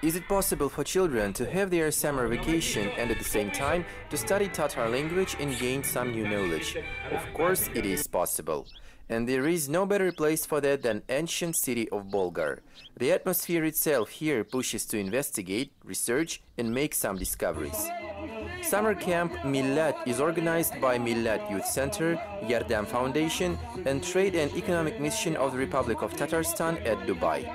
Is it possible for children to have their summer vacation and at the same time to study Tatar language and gain some new knowledge? Of course it is possible. And there is no better place for that than ancient city of Bolgar. The atmosphere itself here pushes to investigate, research and make some discoveries. Summer camp Millәt is organized by Millәt Youth Center, Yardam Foundation and Trade and Economic Mission of the Republic of Tatarstan at Dubai.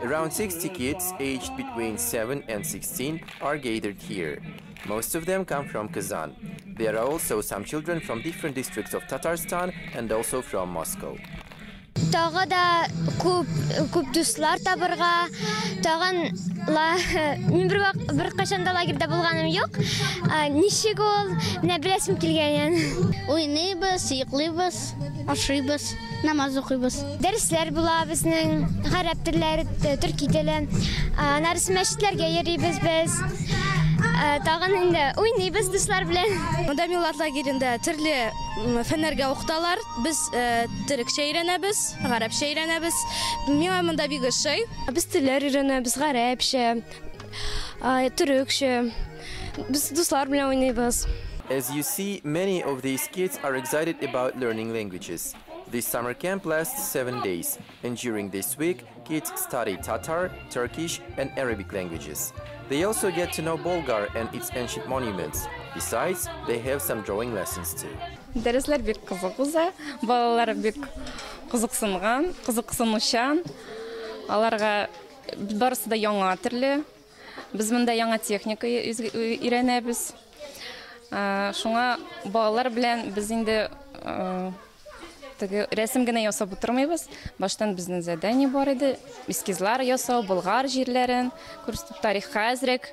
Around 60 kids aged between 7 and 16 are gathered here. Most of them come from Kazan. There are also some children from different districts of Tatarstan and also from Moscow. Тағы да көп дуслар табырга, тагын мин бер кашанда лагерьда булганым юк. Ничек ул, менә беләсем килгән. Уйныйбыз, йоклыйбыз, ашыйбыз, намаз укыйбыз. Дәресләр була безнең, гарәп телләре, төрки теле. Нарыс мәчетләргә йөрибез без. Тагын инде уйныйбыз дуслар белән. Монда Millәт лагерендә төрле фәннәргә укыталар. Без төрекчә өйрәнәбез, гарәпчә өйрәнәбез. Миңа монда бик ошый. Без телләр өйрәнәбез, гарәпчә, төрекчә. Без дуслар белән уйныйбыз. As you see, many of these kids are excited about learning languages. This summer camp lasts 7 days, and during this week, kids study Tatar, Turkish and Arabic languages. They also get to know Bolgar and its ancient monuments. Besides, they have some drawing lessons too. Дәресләр бик кызык уза, балалар бик кызыксынучан. Аларга барысы да яңа төрле. Без монда яңа техника өйрәнәбез. Шуңа балалар белән без инде рәсем генә ясап утырмыйбыз. Баштан безнең задание бар иде. Эскизлар ясау, Болгар җирләрен, күрсәтеп тарихка әзрәк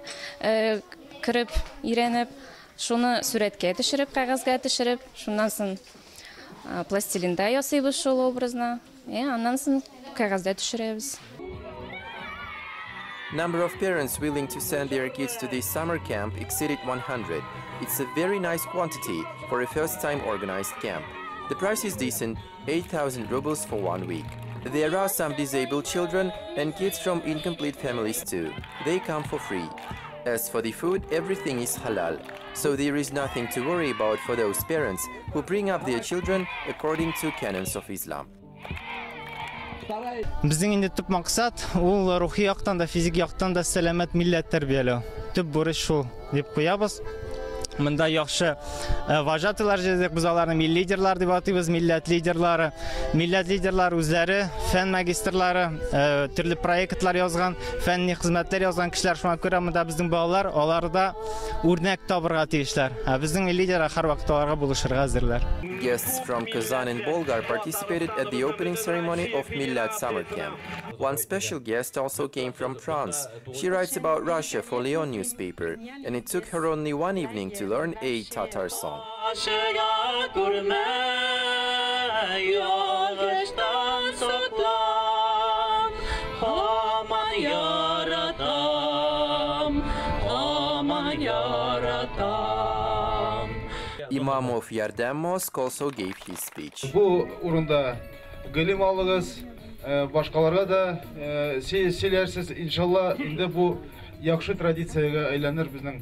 кирип, өйрәнеп, шуны сурәткә төшереп, кагазга төшереп, шуннан соң пластилинда ясыйбыз шул образны. Аннан соң кагазда төшерәбез. Number of parents willing to send their kids to this summer camp exceeded 100. It's a very nice quantity for a first-time organized camp. The price is decent, 8,000 rubles for 1 week. There are some disabled children and kids from incomplete families too. They come for free. As for the food, everything is halal, so there is nothing to worry about for those parents who bring up their children according to canons of Islam. Безнең инде төп максат ул рухи яктан да, физик яктан да сәламәт милләт тәрбияләү. Төп бурыч шул дип куябыз. Монда яхшы вожатыйлар җыйдык, без аларны милли лидерлар дип атыйбыз, милләт лидерлары. Милләт лидерлары үзләре фән магистрлары, төрле проектлар язган, фәнни хезмәтләр язган кешеләр. Шуңа күрә монда безнең балалар аларда үрнәк табырга тиешләр. Безнең лидерлар һәрвакыт аларга булышырга әзерләр. Guests from Kazan and Bolgar participated at the opening ceremony of Millәt summer camp. One special guest also came from France. She writes about Russia for Lyon newspaper, and it took her only one evening to learn a Tatar song. Imam of Yardam Mosque also gave his speech. Bu urunda gülüm alırız, başkalara da silersiz inşallah indi bu yakşı tradisiyaya aylanır bizden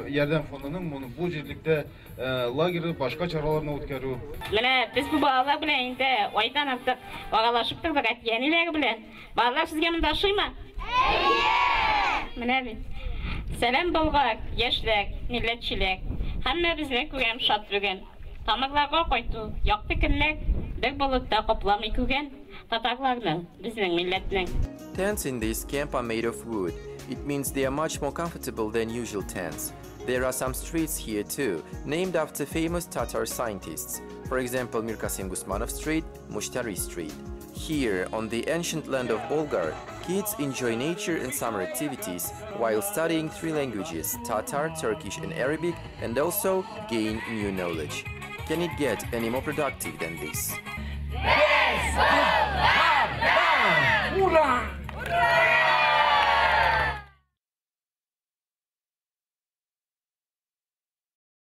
Yardam Fondu'nun bu cirlikte lageri başka çaralarına utkarı. Biz bu bağlar bile indi oydan artık ağalaşıp da fakat yeniler bile. Bağlar sizge mi taşıyma? Evet. Selam Bolgar, yaşlar, milletçiler. Hamma bizni ko'rgan shod bo'lgan. Tomoqlarga qo'ydi. Yoqdi kunlar bir bulutda qoplamay ko'rgan tatarlarni, bizning millatning. Tents in this camp are made of wood. It means they are much more comfortable than usual tents. There are some streets here too, named after famous Tatar scientists. For example, Mir Kasim Gusmanov Street, Mushtari Street. Here, on the ancient land of Bolgar, kids enjoy nature and summer activities while studying 3 languages, Tatar, Turkish and Arabic, and also gain new knowledge. Can it get any more productive than this? Yes!